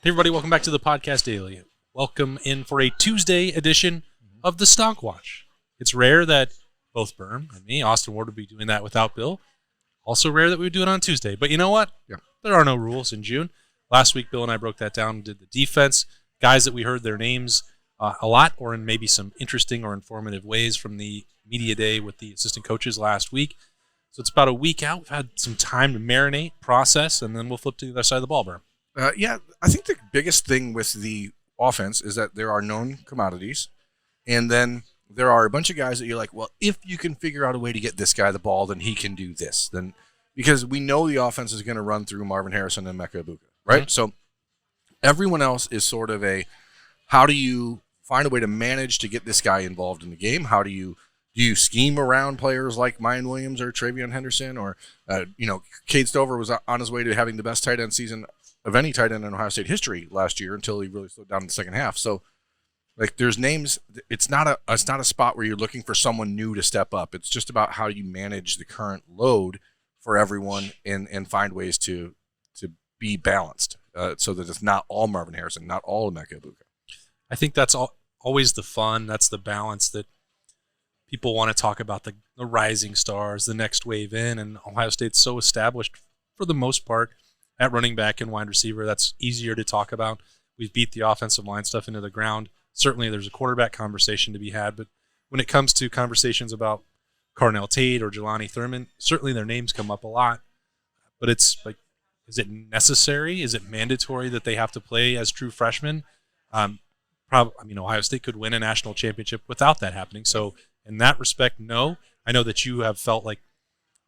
Hey everybody, welcome back to the Podcast Daily. Welcome in for a Tuesday edition of the Stock Watch. It's rare that both Berm and me, Austin Ward, would be doing that without Bill. Also rare that we would do it on Tuesday. But you know what? Yeah. There are no rules in June. Last week, Bill and I broke that down and did the defense. Guys that we heard their names a lot or in maybe some interesting or informative ways from the media day with the assistant coaches last week. So it's about a week out. We've had some time to marinate, process, and then we'll flip to the other side of the ball, Berm. I think the biggest thing with the offense is that there are known commodities, and then there are a bunch of guys that you're like, well, if you can figure out a way to get this guy the ball, then he can do this. Then because we know the offense is going to run through Marvin Harrison and Mecca Ibuka, right? Mm-hmm. So everyone else is sort of how do you find a way to manage to get this guy involved in the game? How do you scheme around players like Mayan Williams or Travion Henderson or, Cade Stover was on his way to having the best tight end season of any tight end in Ohio State history last year until he really slowed down in the second half. So, there's names. It's not a spot where you're looking for someone new to step up. It's just about how you manage the current load for everyone and find ways to be balanced so that it's not all Marvin Harrison, not all Mecca Ibuka. I think that's always the fun. That's the balance that people want to talk about, the rising stars, the next wave in, and Ohio State's so established for the most part at running back and wide receiver. That's easier to talk about. We've beat the offensive line stuff into the ground. Certainly there's a quarterback conversation to be had, but when it comes to conversations about Carnell Tate or Jelani Thurman, certainly their names come up a lot. But it's like, is it necessary? Is it mandatory that they have to play as true freshmen? Ohio State could win a national championship without that happening. So in that respect, no. I know that you have felt like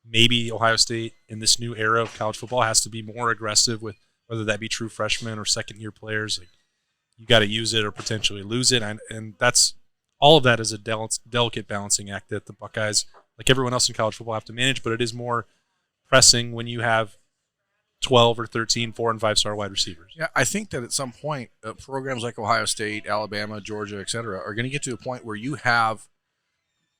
maybe Ohio State in this new era of college football has to be more aggressive with whether that be true freshmen or second-year players. Like, you got to use it or potentially lose it, and that's all of that is a delicate balancing act that the Buckeyes, like everyone else in college football, have to manage. But it is more pressing when you have 12 or 13 4- and 5-star wide receivers. Yeah, I think that at some point, programs like Ohio State, Alabama, Georgia, et cetera, are going to get to a point where you have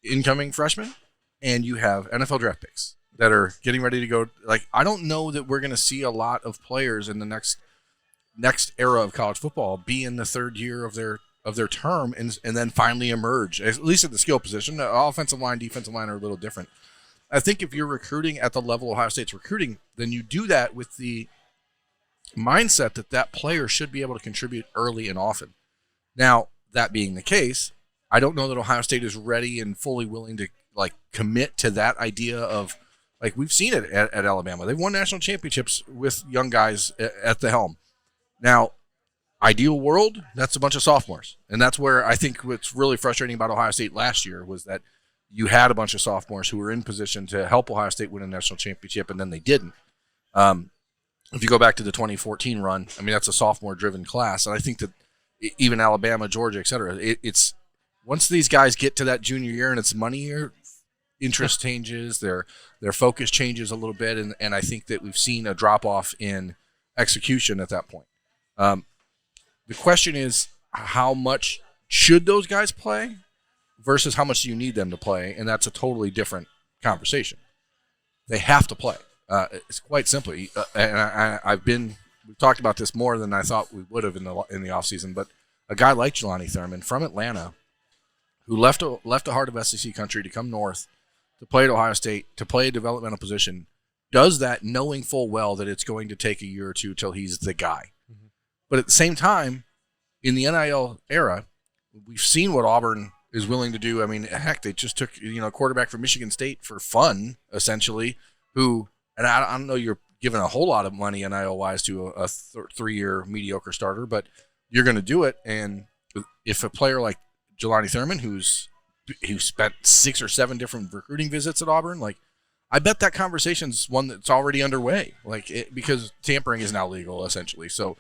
incoming freshmen and you have NFL draft picks that are getting ready to go. Like, I don't know that we're going to see a lot of players in the next era of college football be in the third year of their term and then finally emerge, at least at the skill position. The offensive line, defensive line are a little different. I think if you're recruiting at the level Ohio State's recruiting, then you do that with the mindset that player should be able to contribute early and often. Now, that being the case, I don't know that Ohio State is ready and fully willing to commit to that idea of, we've seen it at Alabama. They've won national championships with young guys at the helm. Now, ideal world, that's a bunch of sophomores. And that's where I think what's really frustrating about Ohio State last year was that you had a bunch of sophomores who were in position to help Ohio State win a national championship, and then they didn't. If you go back to the 2014 run, that's a sophomore-driven class. And I think that even Alabama, Georgia, et cetera, it's once these guys get to that junior year and it's money year, interest changes, their focus changes a little bit, and I think that we've seen a drop-off in execution at that point. The question is, how much should those guys play versus how much do you need them to play, and that's a totally different conversation. They have to play. It's quite simply, and we've talked about this more than I thought we would have in the offseason, but a guy like Jelani Thurman from Atlanta who left the heart of SEC country to come north to play at Ohio State, to play a developmental position, does that knowing full well that it's going to take a year or two till he's the guy. Mm-hmm. But at the same time, in the NIL era, we've seen what Auburn is willing to do. Heck, they just took a quarterback from Michigan State for fun, essentially, who, and I don't know you're giving a whole lot of money NIL-wise to a 3-year mediocre starter, but you're going to do it. And if a player like Jelani Thurman, who spent 6 or 7 different recruiting visits at Auburn, I bet that conversation's one that's already underway, because tampering is now legal, essentially. So,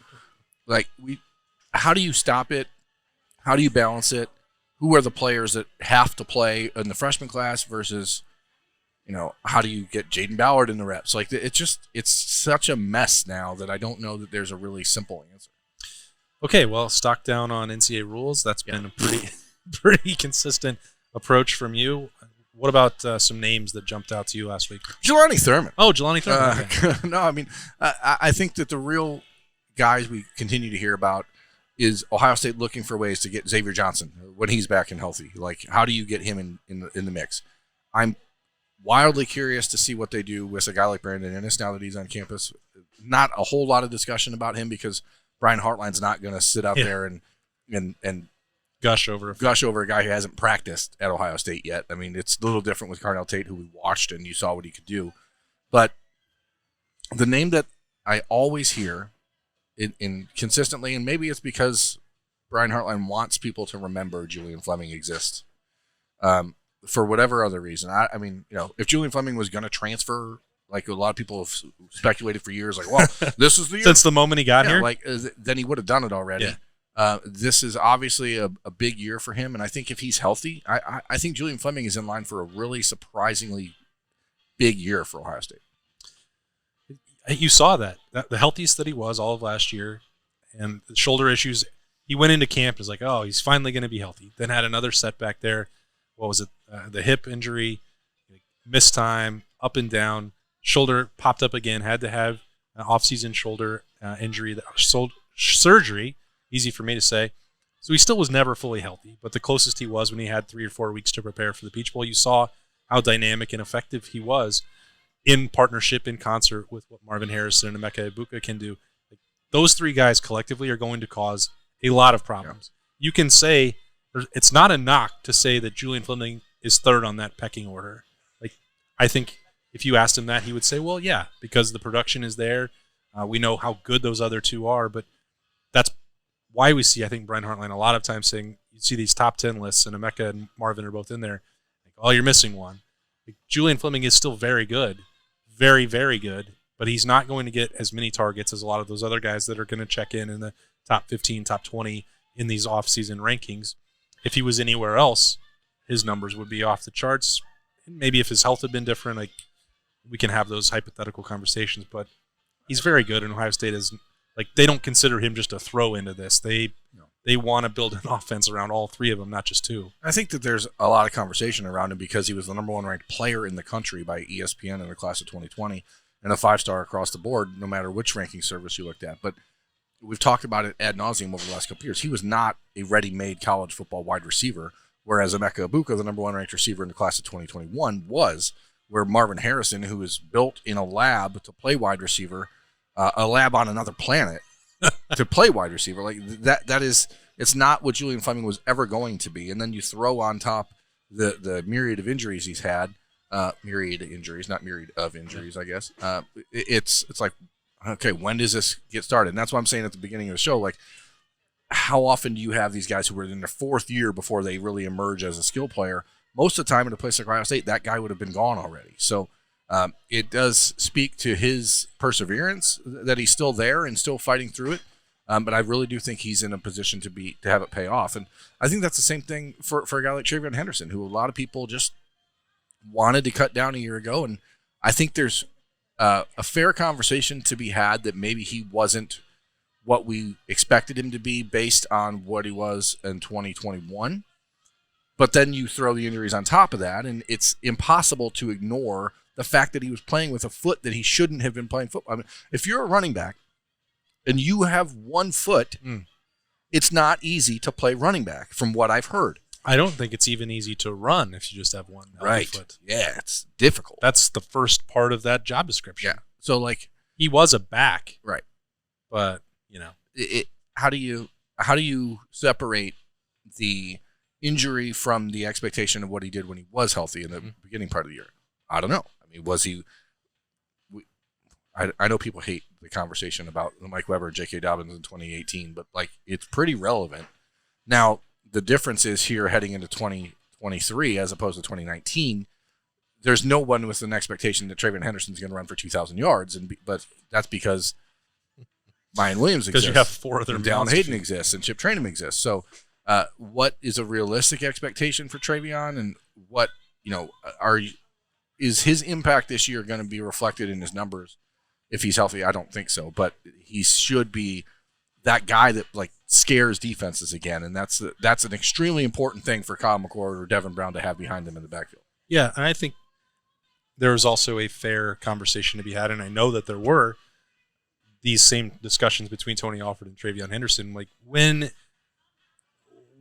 how do you stop it? How do you balance it? Who are the players that have to play in the freshman class versus, how do you get Jaden Ballard in the reps? It's such a mess now that I don't know that there's a really simple answer. Okay, well, stock down on NCAA rules. That's been a pretty consistent approach from you. What about some names that jumped out to you last week? Jelani Thurman. Oh, Jelani Thurman. Okay. No, I think that the real guys we continue to hear about is Ohio State looking for ways to get Xavier Johnson when he's back and healthy. Like, how do you get him in the mix? I'm wildly curious to see what they do with a guy like Brandon Ennis now that he's on campus. Not a whole lot of discussion about him because Brian Hartline's not going to sit out there and gush over a guy who hasn't practiced at Ohio State yet. I mean, it's a little different with Carnell Tate, who we watched and you saw what he could do. But the name that I always hear in consistently, and maybe it's because Brian Hartline wants people to remember Julian Fleming exists for whatever other reason. I mean, if Julian Fleming was going to transfer, like a lot of people have speculated for years, like, well, this is the year. Since the moment he got here? Then he would have done it already. Yeah. This is obviously a big year for him, and I think if he's healthy, I think Julian Fleming is in line for a really surprisingly big year for Ohio State. You saw that the healthiest that he was all of last year, and the shoulder issues. He went into camp and was like, oh, he's finally going to be healthy. Then had another setback there. What was it? The hip injury, missed time, up and down. Shoulder popped up again. Had to have an off-season shoulder injury, surgery. Easy for me to say. So he still was never fully healthy, but the closest he was when he had 3 or 4 weeks to prepare for the Peach Bowl. You saw how dynamic and effective he was in partnership, in concert with what Marvin Harrison and Emeka Egbuka can do. Those 3 guys collectively are going to cause a lot of problems. Yeah. You can say, it's not a knock to say that Julian Fleming is third on that pecking order. I think if you asked him that, he would say, well, yeah, because the production is there. We know how good those other 2 are, but that's why we see, I think, Brian Hartline a lot of times saying, you see these top 10 lists, and Emeka and Marvin are both in there. Oh, you're missing one. Julian Fleming is still very good. Very, very good, but he's not going to get as many targets as a lot of those other guys that are going to check in the top 15, top 20 in these off-season rankings. If he was anywhere else, his numbers would be off the charts. Maybe if his health had been different, we can have those hypothetical conversations, but he's very good, and Ohio State is they don't consider him just a throw into this. They want to build an offense around all 3 of them, not just 2. I think that there's a lot of conversation around him because he was the number 1 ranked player in the country by ESPN in the class of 2020 and a 5-star across the board, no matter which ranking service you looked at. But we've talked about it ad nauseum over the last couple of years. He was not a ready-made college football wide receiver, whereas Emeka Egbuka, the number 1 ranked receiver in the class of 2021, was, where Marvin Harrison, who was built in a lab to play wide receiver, a lab on another planet, to play wide receiver. That is, it's not what Julian Fleming was ever going to be. And then you throw on top the myriad of injuries he's had, myriad injuries, not myriad of injuries, I guess. It's like, okay, when does this get started? And that's what I'm saying at the beginning of the show. How often do you have these guys who are in their 4th year before they really emerge as a skill player? Most of the time in a place like Ohio State, that guy would have been gone already. So it does speak to his perseverance that he's still there and still fighting through it. But I really do think he's in a position to have it pay off. And I think that's the same thing for a guy like Travion Henderson, who a lot of people just wanted to cut down a year ago. And I think there's a fair conversation to be had that maybe he wasn't what we expected him to be based on what he was in 2021. But then you throw the injuries on top of that, and it's impossible to ignore the fact that he was playing with a foot that he shouldn't have been playing football. I mean, if you're a running back and you have 1 foot, it's not easy to play running back, from what I've heard. I don't think it's even easy to run if you just have 1 foot. Yeah, it's difficult. That's the first part of that job description. Yeah. So, he was a back. Right. But, how do you separate the injury from the expectation of what he did when he was healthy in the beginning part of the year? I don't know. I mean, was he? I know people hate the conversation about Mike Weber and J.K. Dobbins in 2018, but it's pretty relevant. Now, the difference is here heading into 2023 as opposed to 2019. There's no one with an expectation that Travion Henderson's going to run for 2,000 yards, but that's because Ryan Williams exists. Because you have 4 other. And Dallin Hayden exists, and Chip Trainum exists. So, what is a realistic expectation for Travion, and what is his impact this year going to be reflected in his numbers? If he's healthy, I don't think so, but he should be that guy that scares defenses again, and that's an extremely important thing for Kyle McCord or Devin Brown to have behind them in the backfield. Yeah, and I think there was also a fair conversation to be had, and I know that there were, these same discussions between Tony Alford and Travion Henderson. Like when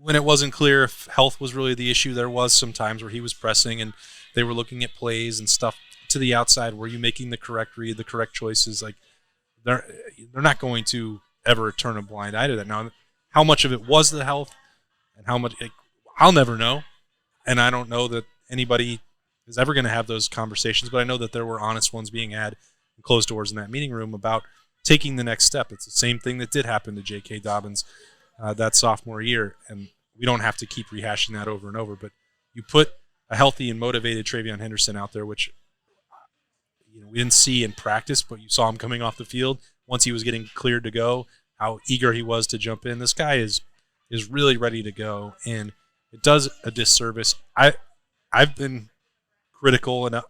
it wasn't clear if health was really the issue, there was some times where he was pressing and they were looking at plays and stuff to the outside. Were you making the correct read, the correct choices? Like they're not going to ever turn a blind eye to that. Now, how much of it was the health and how much, I'll never know. And I don't know that anybody is ever going to have those conversations, but I know that there were honest ones being had in closed doors in that meeting room about taking the next step. It's the same thing that did happen to J.K. Dobbins that sophomore year, and we don't have to keep rehashing that over and over, but you put a healthy and motivated Travion Henderson out there, which we didn't see in practice, but you saw him coming off the field once he was getting cleared to go, how eager he was to jump in. This guy is really ready to go, and it does a disservice. I've been critical, and I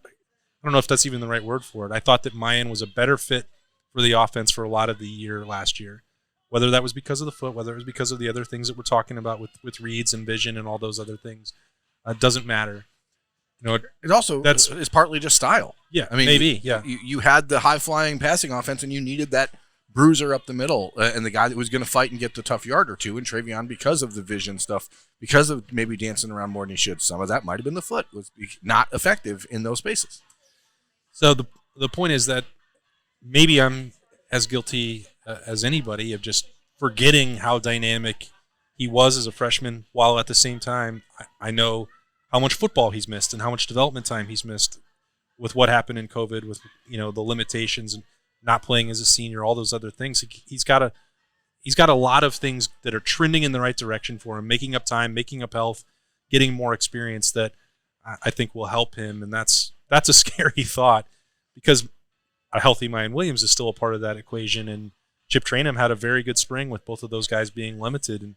don't know if that's even the right word for it. I thought that Mayan was a better fit for the offense for a lot of the year last year, whether that was because of the foot, whether it was because of the other things that we're talking about with reads and vision and all those other things. Doesn't matter. It also is partly just style. Yeah, I mean, maybe. Yeah, you had the high-flying passing offense, and you needed that bruiser up the middle, and the guy that was going to fight and get the tough yard or two. And Travion, because of the vision stuff, because of maybe dancing around more than he should, some of that might have been the foot was not effective in those spaces. So the point is that maybe I'm as guilty as anybody of just forgetting how dynamic he was as a freshman, while at the same time I know how much football he's missed and how much development time he's missed with what happened in COVID, with the limitations and not playing as a senior, all those other things. He's got a lot of things that are trending in the right direction for him, making up time, making up health, getting more experience that I think will help him, and that's a scary thought, because a healthy Mayan Williams is still a part of that equation, and Chip Trainham had a very good spring with both of those guys being limited, and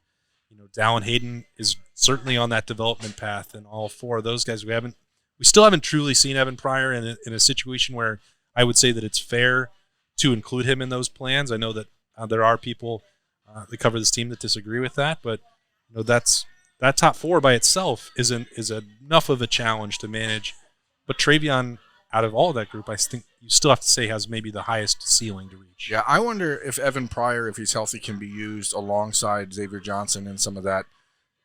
Dallin Hayden is certainly on that development path, and all four of those guys we still haven't truly seen Evan Pryor in a situation where I would say that it's fair to include him in those plans. I know that there are people that cover this team that disagree with that, but that top four by itself is enough of a challenge to manage. But Travion, out of all of that group, I think you still have to say has maybe the highest ceiling to reach. Yeah, I wonder if Evan Pryor, if he's healthy, can be used alongside Xavier Johnson in some of that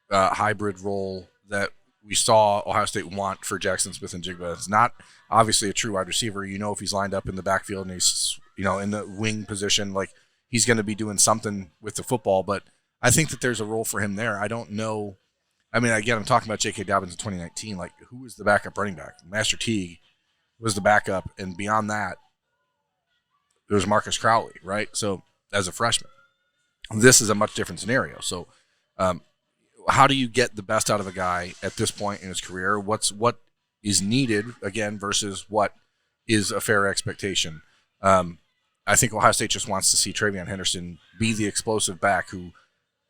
hybrid role that we saw Ohio State want for Jackson Smith and Jigba. It's not obviously a true wide receiver. If he's lined up in the backfield and he's in the wing position, like he's going to be doing something with the football. But I think that there's a role for him there. I don't know. I mean, again, I'm talking about J.K. Dobbins in 2019. Like, who was the backup running back? Master Teague was the backup, and beyond that, there was Marcus Crowley, right? So, as a freshman, this is a much different scenario. So, how do you get the best out of a guy at this point in his career? What is needed, again, versus what is a fair expectation? I think Ohio State just wants to see Travion Henderson be the explosive back who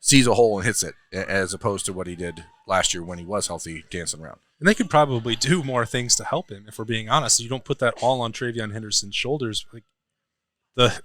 sees a hole and hits it, as opposed to what he did last year when he was healthy, dancing around. And they could probably do more things to help him, if we're being honest. You don't put that all on Travion Henderson's shoulders. Like the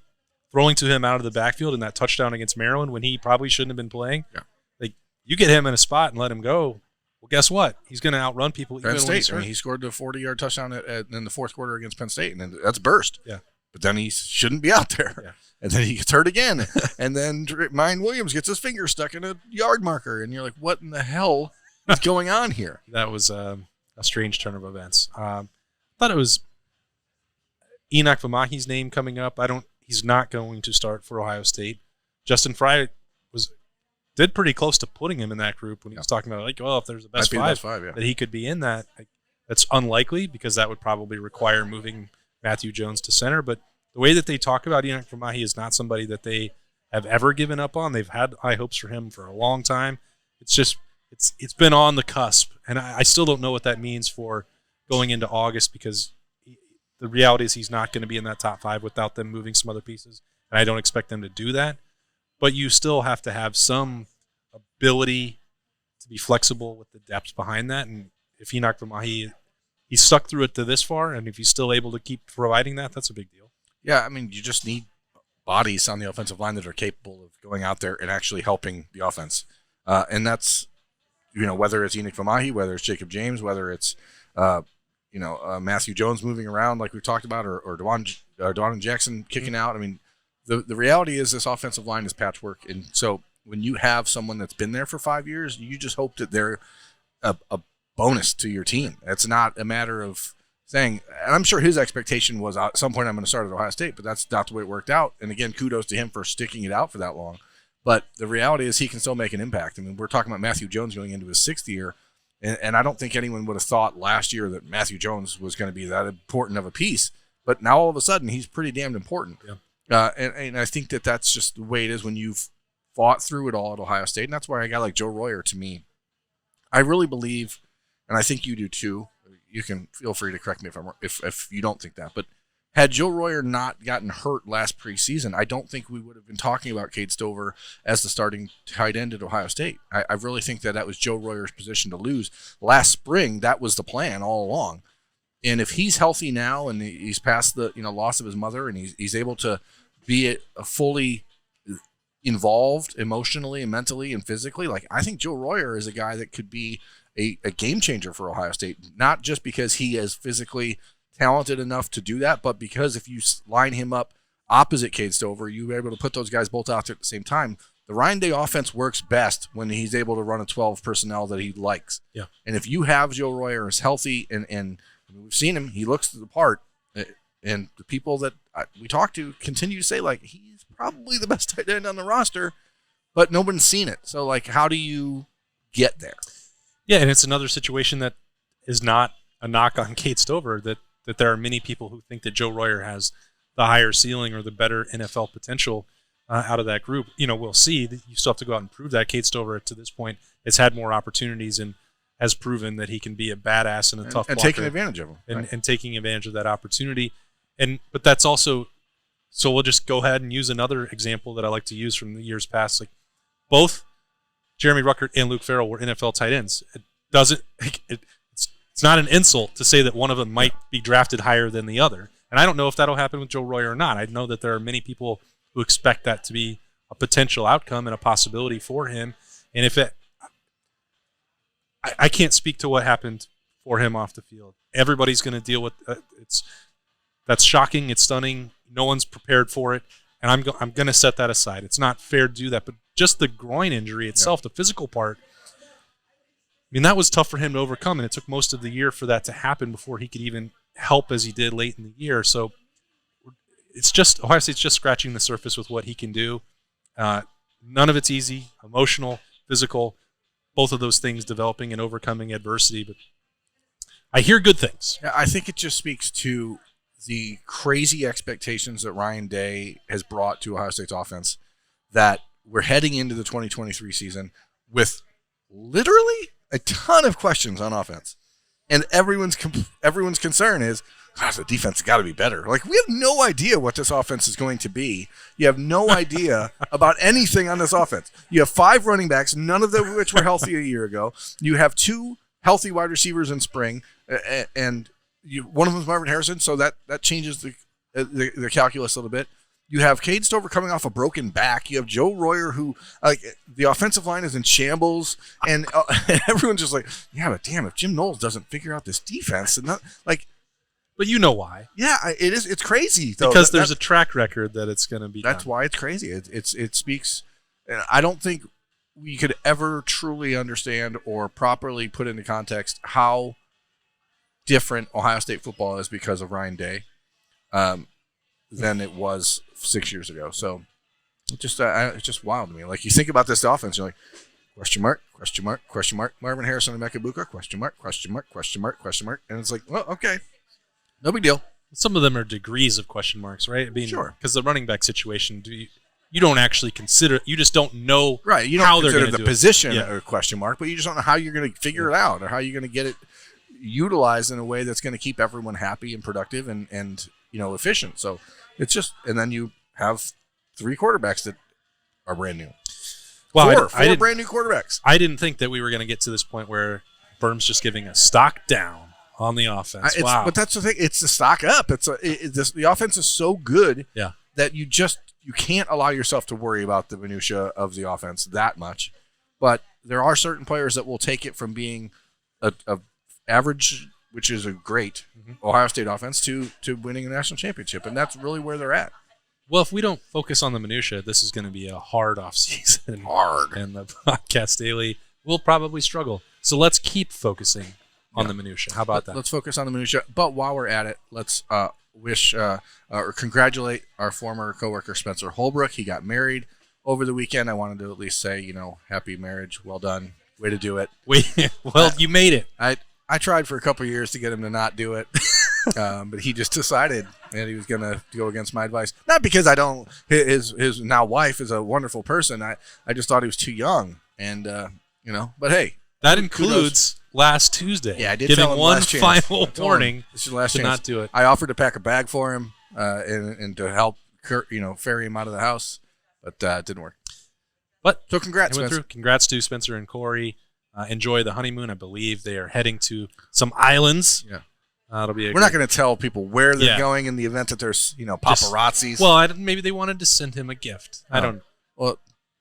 throwing to him out of the backfield in that touchdown against Maryland when he probably shouldn't have been playing. Yeah. Like, you get him in a spot and let him go, well, guess what? He's going to outrun people. Penn State. He scored the 40-yard touchdown in the fourth quarter against Penn State, and then that's burst. Yeah. But then he shouldn't be out there. Yeah. And then he gets hurt again. And then Mayan Williams gets his finger stuck in a yard marker. And you're like, what in the hell is going on here? That was a strange turn of events. I thought it was Enoch Vamahi's name coming up. He's not going to start for Ohio State. Justin Fry did pretty close to putting him in that group when he was talking about, like, well, if there's a best five, that he could be in that. That's unlikely, because that would probably require moving Matthew Jones to center. But the way that they talk about Enoch Vamahi is not somebody that they have ever given up on. They've had high hopes for him for a long time. It's just it's been on the cusp, and I still don't know what that means for going into August, because the reality is he's not going to be in that top five without them moving some other pieces, and I don't expect them to do that. But you still have to have some ability to be flexible with the depth behind that, and if Enoch Vamahi, he's stuck through it to this far, and if he's still able to keep providing that, that's a big deal. Yeah, I mean, you just need bodies on the offensive line that are capable of going out there and actually helping the offense. And that's, whether it's Enoch Vamahi, whether it's Jacob James, whether it's, Matthew Jones moving around like we've talked about, or Dwan and Jackson kicking out. I mean, the reality is this offensive line is patchwork, and so when you have someone that's been there for 5 years, you just hope that they're a bonus to your team. It's not a matter of saying, and I'm sure his expectation was at some point I'm going to start at Ohio State, but that's not the way it worked out. And again, kudos to him for sticking it out for that long. But the reality is he can still make an impact. I mean, we're talking about Matthew Jones going into his 6th year, and I don't think anyone would have thought last year that Matthew Jones was going to be that important of a piece. But now all of a sudden he's pretty damned important. Yeah. And I think that that's just the way it is when you've fought through it all at Ohio State. And that's why a guy like Joe Royer, to me, I really believe, and I think you do too, you can feel free to correct me if you don't think that, but had Joe Royer not gotten hurt last preseason, I don't think we would have been talking about Cade Stover as the starting tight end at Ohio State. I really think that was Joe Royer's position to lose. Last spring, that was the plan all along. And if he's healthy now and he's past the loss of his mother and he's able to be a fully involved emotionally and mentally and physically, like I think Joe Royer is a guy that could be a game changer for Ohio State, not just because he is physically talented enough to do that, but because if you line him up opposite Cade Stover, you're able to put those guys both out there at the same time. The Ryan Day offense works best when he's able to run a 12 personnel that he likes. Yeah. And if you have Joe Royer as healthy and we've seen him, he looks the part, and the people that we talk to continue to say, like, he's probably the best tight end on the roster, but no one's seen it. So, like, how do you get there? Yeah, and it's another situation that is not a knock on Cade Stover, that there are many people who think that Joe Royer has the higher ceiling or the better NFL potential out of that group. We'll see. You still have to go out and prove that. Cade Stover, to this point, has had more opportunities and has proven that he can be a badass and a tough and blocker. Taking advantage of them. And taking advantage of that opportunity. But that's also, so we'll just go ahead and use another example that I like to use from the years past. Like, both Jeremy Ruckert and Luke Farrell were NFL tight ends. It's not an insult to say that one of them might be drafted higher than the other. And I don't know if that'll happen with Joe Royer or not. I know that there are many people who expect that to be a potential outcome and a possibility for him. And if I can't speak to what happened for him off the field. Everybody's going to deal with that's shocking. It's stunning. No one's prepared for it. And I'm going to set that aside. It's not fair to do that. But just the groin injury itself, the physical part, I mean, that was tough for him to overcome, and it took most of the year for that to happen before he could even help as he did late in the year. So it's just Ohio State's just scratching the surface with what he can do. None of it's easy, emotional, physical, both of those things developing and overcoming adversity. But I hear good things. I think it just speaks to the crazy expectations that Ryan Day has brought to Ohio State's offense, that we're heading into the 2023 season with literally a ton of questions on offense. And everyone's concern is, the defense has got to be better. Like, we have no idea what this offense is going to be. You have no idea about anything on this offense. You have 5 running backs, none of them which were healthy a year ago. You have 2 healthy wide receivers in spring, and one of them is Marvin Harrison, so that changes the calculus a little bit. You have Cade Stover coming off a broken back. You have Joe Royer, who, like, the offensive line is in shambles, and everyone's just like, yeah, but damn, if Jim Knowles doesn't figure out this defense, and not like. But you know why? Yeah, it is. It's crazy though, because there's a track record that it's going to be. That's why it's crazy. It speaks. I don't think we could ever truly understand or properly put into context how different Ohio State football is because of Ryan Day than it was 6 years ago. So it's just wild to me. Like, you think about this offense, you're like, question mark, question mark, question mark. Marvin Harrison and Emeka Egbuka, question mark, question mark, question mark, question mark. And it's like, well, okay. No big deal. Some of them are degrees of question marks, right? I mean, sure. Because the running back situation, you don't actually consider. You just don't know, right? You don't how consider they're the position a question mark, but you just don't know how you're going to figure it out or how you're going to get it utilized in a way that's going to keep everyone happy and productive and efficient. So it's just, and then you have 3 quarterbacks that are brand new. Well, four brand new quarterbacks. I didn't think that we were going to get to this point where Berm's just giving a stock down on the offense. Wow. But that's the thing. It's the stock up. The offense is so good that you can't allow yourself to worry about the minutia of the offense that much. But there are certain players that will take it from being a average, which is a great Ohio State offense, to winning a national championship, and that's really where they're at. Well, if we don't focus on the minutia, this is going to be a hard off season. Hard. And the podcast daily will probably struggle. So let's keep focusing on the minutia. How about that? Let's focus on the minutia. But while we're at it, let's wish or congratulate our former coworker Spencer Holbrook. He got married over the weekend. I wanted to at least say, happy marriage. Well done. Way to do it. You made it. I tried for a couple of years to get him to not do it. But he just decided that he was going to go against my advice. Not because I don't. His now wife is a wonderful person. I just thought he was too young, and But hey, that includes last Tuesday. Yeah, I did giving tell him one last chance. final warning. This is the last to chance. not do it. I offered to pack a bag for him and to help ferry him out of the house, but it didn't work. But so congrats, Spencer. Congrats to Spencer and Corey. Enjoy the honeymoon. I believe they are heading to some islands. Yeah. It'll be. We're not going to tell people where they're going in the event that there's, paparazzis. Maybe they wanted to send him a gift. I don't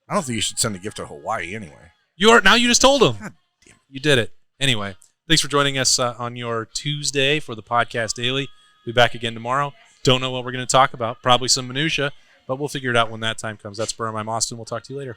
think you should send a gift to Hawaii anyway. You just told him. God damn it. You did it. Anyway, thanks for joining us on your Tuesday for the podcast daily. We'll be back again tomorrow. Don't know what we're going to talk about. Probably some minutia, but we'll figure it out when that time comes. That's Birmingham. I'm Austin. We'll talk to you later.